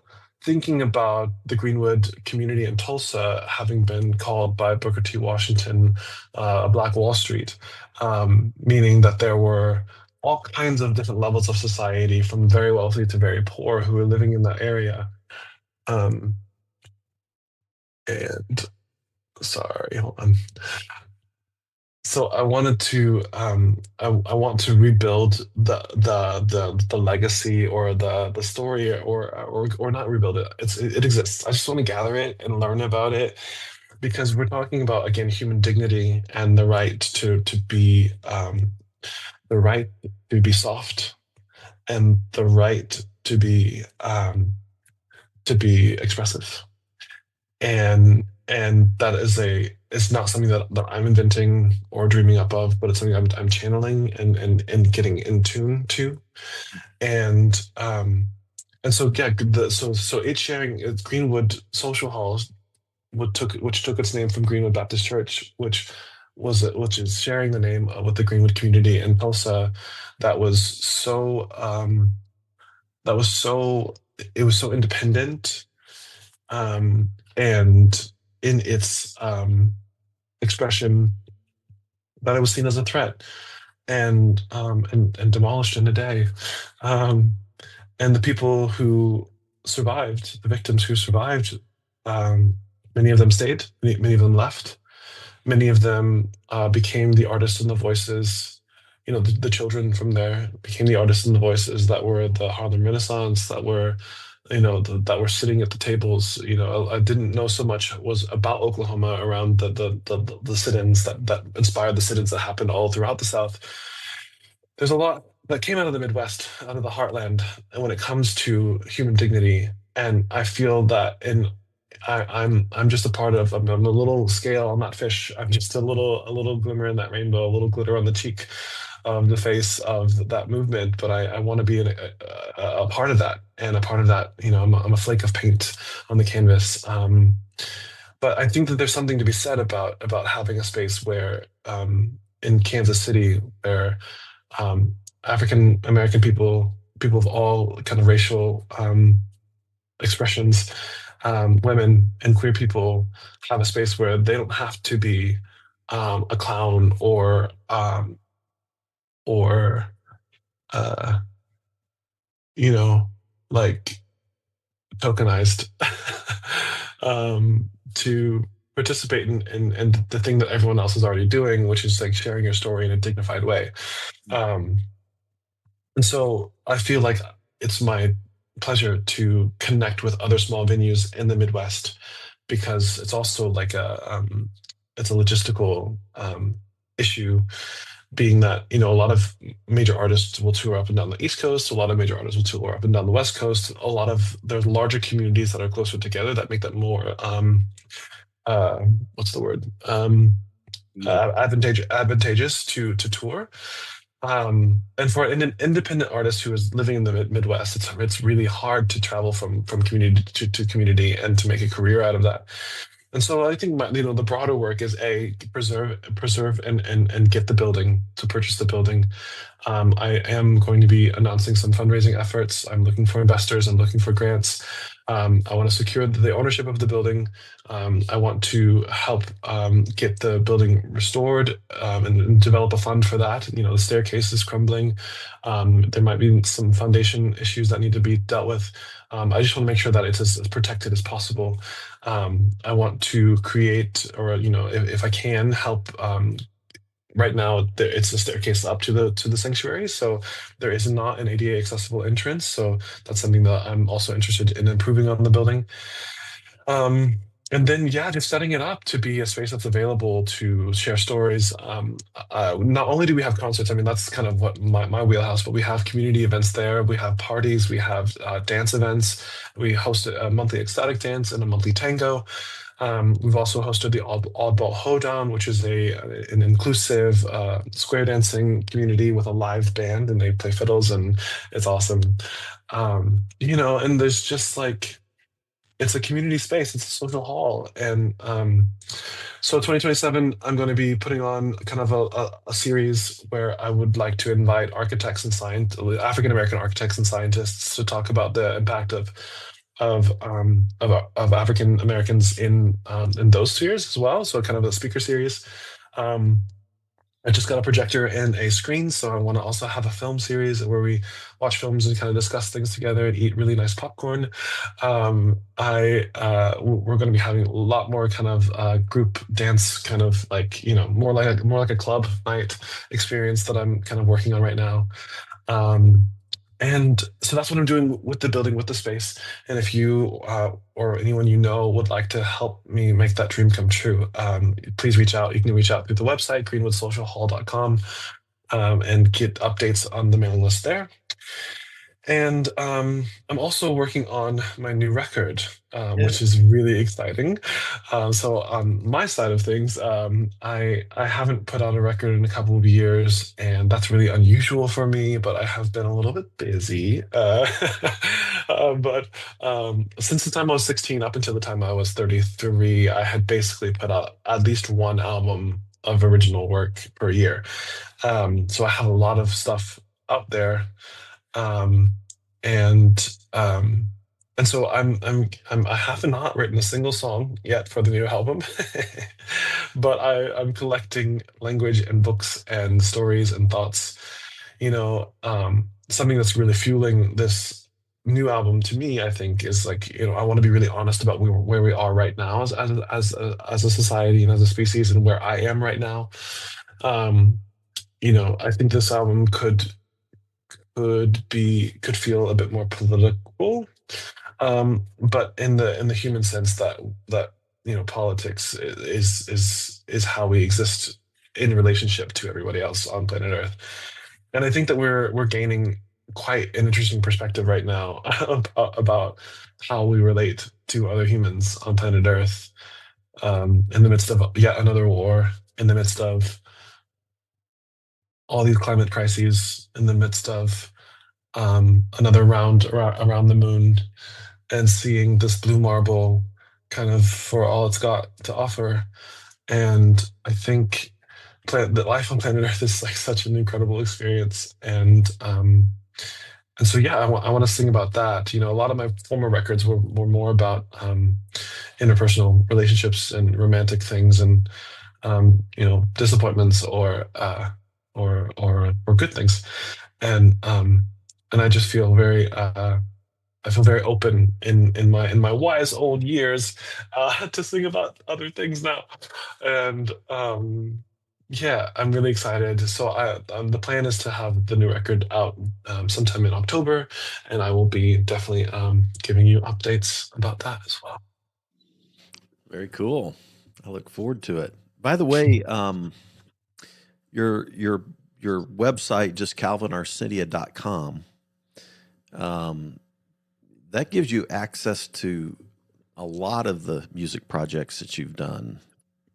thinking about the Greenwood community in Tulsa having been called by Booker T. Washington a Black Wall Street, meaning that there were all kinds of different levels of society, from very wealthy to very poor, who were living in that area. Um, and sorry, hold on. So I wanted to I want to rebuild the legacy, or the story, or not rebuild it. It exists. I just want to gather it and learn about it, because we're talking about, again, human dignity and the right to be soft, and the right to be expressive. And that is it's not something that I'm inventing or dreaming up of, but it's something I'm channeling and getting in tune to. And um and so, yeah, so it's sharing, it's Greenwood Social Halls, which took its name from Greenwood Baptist Church, which is sharing the name with the Greenwood community in Tulsa. That was so that was so it was so independent, and in its expression, that it was seen as a threat, and demolished in a day. Um, and the people who survived, the victims who survived, um, many of them stayed, many of them left, many of them became the artists and the voices. The children from there became the artists and the voices that were the Harlem Renaissance, that were, that were sitting at the tables. I didn't know so much was about Oklahoma around the sit-ins that inspired the sit-ins that happened all throughout the South. There's a lot that came out of the Midwest, out of the heartland, and when it comes to human dignity. And I feel that I'm just a part of. I'm a little scale on that fish. I'm just a little glimmer in that rainbow, a little glitter on the cheek of the face of that movement. But I want to be a part of that, and a part of that. I'm a flake of paint on the canvas. But I think that there's something to be said about having a space where, in Kansas City, where African American people of all kind of racial expressions, women and queer people, have a space where they don't have to be a clown, or uh, you know like tokenized, to participate in the thing that everyone else is already doing, which is like sharing your story in a dignified way. Um, And so I feel like it's my pleasure to connect with other small venues in the Midwest, because it's also like it's a logistical issue, being that, a lot of major artists will tour up and down the East Coast, a lot of major artists will tour up and down the West Coast. There's larger communities that are closer together, that make that more uh, what's the word? Advantageous to tour. And for an independent artist who is living in the Midwest, it's really hard to travel from community to community and to make a career out of that. And so I think the broader work is, preserve and get the building, to purchase the building. I am going to be announcing some fundraising efforts. I'm looking for investors. I'm looking for grants. I want to secure the ownership of the building. I want to help get the building restored, and develop a fund for that. The staircase is crumbling. There might be some foundation issues that need to be dealt with. I just want to make sure that it's as protected as possible. I want to create, or if I can help right now it's a staircase up to the sanctuary, so there is not an ADA accessible entrance. So that's something that I'm also interested in improving on the building. Um, and then, yeah, just setting it up to be a space that's available to share stories. Not only do we have concerts, I mean, that's kind of what my wheelhouse, but we have community events there. We have parties, we have dance events. We host a monthly ecstatic dance and a monthly tango. We've also hosted the Oddball Hoedown, which is an inclusive square dancing community with a live band, and they play fiddles, and it's awesome. And there's just like, it's a community space, it's a social hall. And so 2027, I'm going to be putting on kind of a series where I would like to invite architects and scientists, African American architects and scientists, to talk about the impact of African Americans in those spheres as well. So kind of a speaker series. Um, I just got a projector and a screen, so I want to also have a film series where we watch films and kind of discuss things together and eat really nice popcorn. We're going to be having a lot more kind of group dance, kind of like, more like a club night experience that I'm kind of working on right now. Um, and so that's what I'm doing with the building, with the space. And if you or anyone you know would like to help me make that dream come true, please reach out. You can reach out through the website, greenwoodsocialhall.com, and get updates on the mailing list there. And I'm also working on my new record, Yeah. which is really exciting. So on my side of things, I haven't put out a record in a couple of years, and that's really unusual for me. But I have been a little bit busy. But since the time I was 16 up until the time I was 33, I had basically put out at least one album of original work per year. So I have a lot of stuff out there, um, and and so I have not written a single song yet for the new album, but I'm collecting language and books and stories and thoughts. Something that's really fueling this new album to me, I think, is like, I want to be really honest about where we are right now as a society and as a species, and where I am right now. Um, I think this album could feel a bit more political, but in the human sense that politics is how we exist in relationship to everybody else on planet Earth. And I think that we're gaining quite an interesting perspective right now about how we relate to other humans on planet Earth, in the midst of yet another war, in the midst of all these climate crises, in the midst of another round around the moon, and seeing this blue marble kind of for all it's got to offer. And I think that life on planet Earth is like such an incredible experience. And so, yeah, I want to sing about that. A lot of my former records were more about interpersonal relationships and romantic things, and disappointments, or good things. And um and I just feel very I feel very open in my wise old years to sing about other things now. And yeah, I'm really excited. So the plan is to have the new record out sometime in October, and I will be definitely giving you updates about that as well. Very cool. I look forward to it. By the way, your website, just calvinarsenia.com, um, that gives you access to a lot of the music projects that you've done.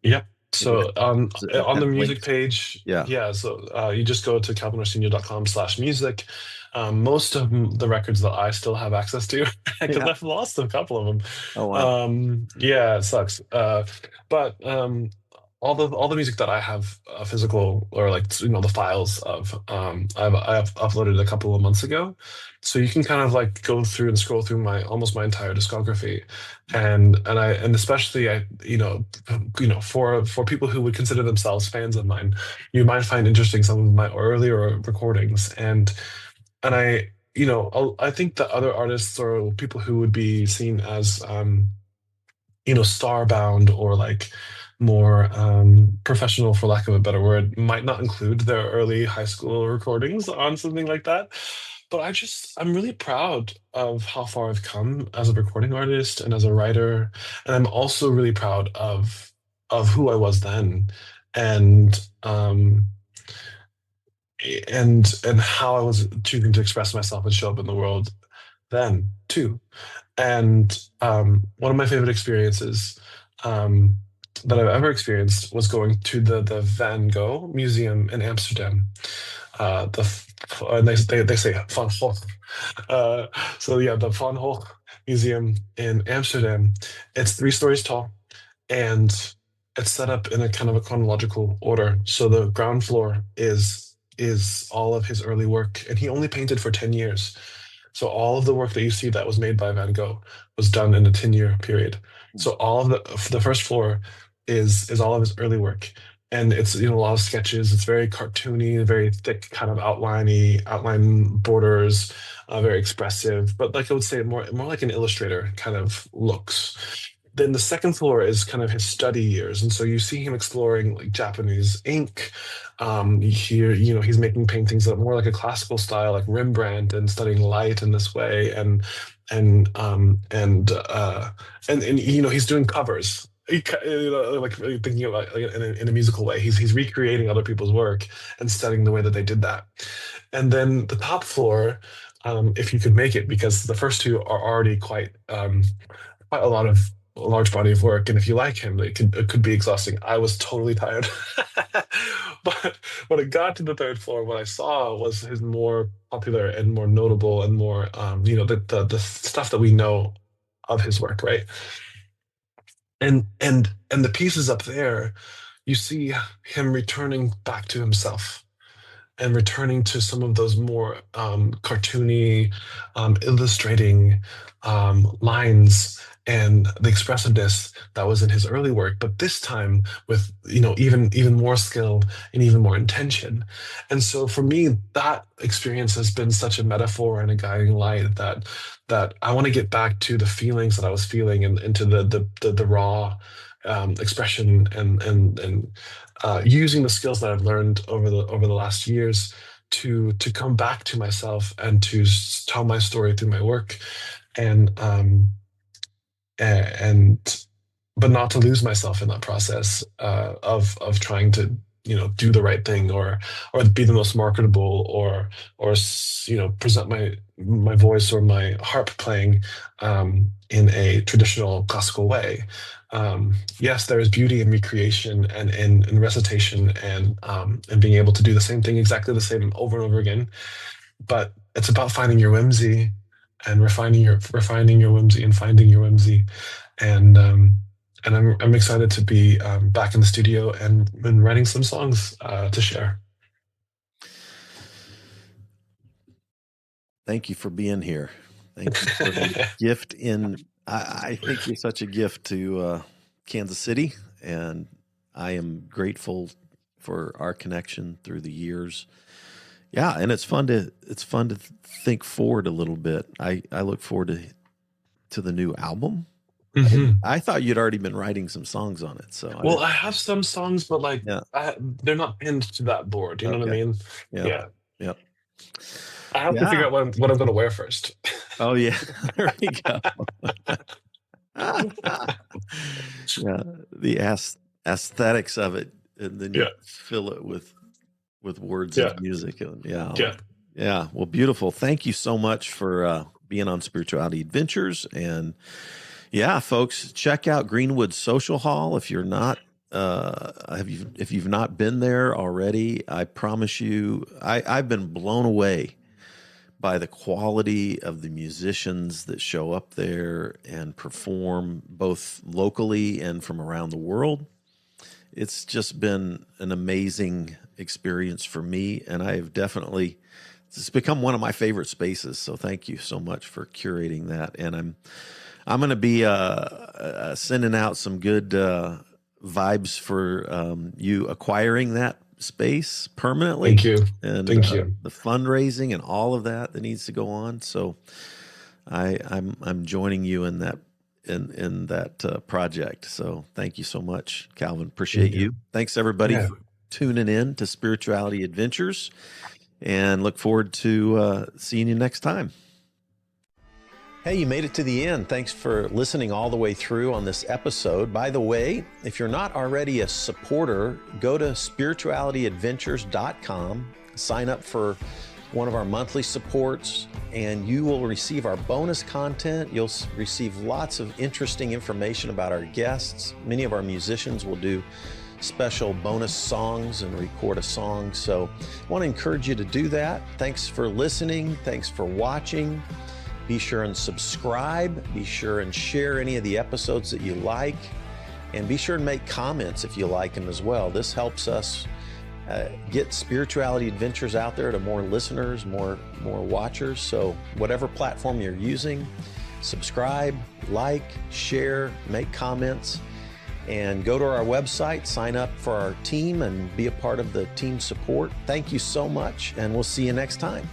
Yep. Does it, So does it on the have music links? page, Yeah. yeah, so you just go to calvinarsenia.com/music. Most of the records that I still have access to, because Yeah. I've lost a couple of them. Oh, wow. Yeah, it sucks. But all the music that I have physical, or like, the files of, I've uploaded a couple of months ago. So you can kind of like go through and scroll through my almost my entire discography, and especially for people who would consider themselves fans of mine, you might find interesting some of my earlier recordings. And I think that other artists or people who would be seen as starbound, or like more professional, for lack of a better word, might not include their early high school recordings on something like that. But I'm really proud of how far I've come as a recording artist and as a writer. And I'm also really proud of who I was then, and and how I was choosing to express myself and show up in the world then too. And one of my favorite experiences um, that I've ever experienced was going to the Van Gogh Museum in Amsterdam. And they say Van Gogh. Uh, so yeah, the Van Gogh Museum in Amsterdam. It's 3 stories tall, and it's set up in a kind of a chronological order. So the ground floor is all of his early work, and he only painted for 10 years. So all of the work that you see that was made by Van Gogh was done in a 10-year period. So all of the first floor is all of his early work. And it's, a lot of sketches. It's very cartoony, very thick, kind of outline borders, very expressive. But like I would say, more like an illustrator kind of looks. Then the second floor is kind of his study years, and so you see him exploring like Japanese ink. Here, he's making paintings that are more like a classical style, like Rembrandt, and studying light in this way, and he's doing covers. Like really thinking about like, in a musical way. He's recreating other people's work and studying the way that they did that. And then the top floor, if you could make it, because the first two are already quite a large body of work, and if you like him, it could be exhausting. I was totally tired. But when it got to the third floor, what I saw was his more popular and more notable and more the stuff that we know of his work, right? And the pieces up there, you see him returning back to himself and returning to some of those more cartoony, illustrating lines and the expressiveness that was in his early work, but this time with even more skill and even more intention. And so for me, that experience has been such a metaphor and a guiding light that I want to get back to the feelings that I was feeling and into the raw expression and using the skills that I've learned over the last years to come back to myself and to tell my story through my work, and and but not to lose myself in that process of trying to do the right thing, or be the most marketable, or present my voice or my harp playing in a traditional classical way. Yes, there is beauty in recreation and in recitation, and being able to do the same thing exactly the same over and over again. But it's about finding your whimsy and refining your whimsy and finding your whimsy. And I'm excited to be back in the studio and writing some songs to share. Thank you for being here. Thank you for the gift I think you're such a gift to Kansas City, and I am grateful for our connection through the years. Yeah, and it's fun to think forward a little bit. I look forward to the new album. Mm-hmm. I thought you'd already been writing some songs on it. So I have some songs, but they're not pinned to that board. You know what I mean? Yeah. I have to figure out what I'm going to wear first. Oh yeah, there we go. The aesthetics of it, and then you fill it with words and music. Yeah. Well, beautiful. Thank you so much for being on Spirituality Adventures. And yeah, folks, check out Greenwood Social Hall if you're not. If you've not been there already, I promise you, I've been blown away by the quality of the musicians that show up there and perform both locally and from around the world. It's just been an amazing experience for me, and it's become one of my favorite spaces. So thank you so much for curating that. And I'm going to be sending out some good vibes for you acquiring that space permanently. Thank you. And thank you. The fundraising and all of that needs to go on. So I'm joining you in in that project. So thank you so much, Calvin. Appreciate you. Thanks everybody for tuning in to Spirituality Adventures, and look forward to seeing you next time. Hey, you made it to the end. Thanks for listening all the way through on this episode. By the way, if you're not already a supporter, go to spiritualityadventures.com, sign up for one of our monthly supports, and you will receive our bonus content. You'll receive lots of interesting information about our guests. Many of our musicians will do special bonus songs and record a song. So I want to encourage you to do that. Thanks for listening. Thanks for watching. Be sure and subscribe. Be sure and share any of the episodes that you like. And be sure and make comments if you like them as well. This helps us get Spirituality Adventures out there to more listeners, more watchers. So whatever platform you're using, subscribe, like, share, make comments, and go to our website, sign up for our team, and be a part of the team support. Thank you so much, and we'll see you next time.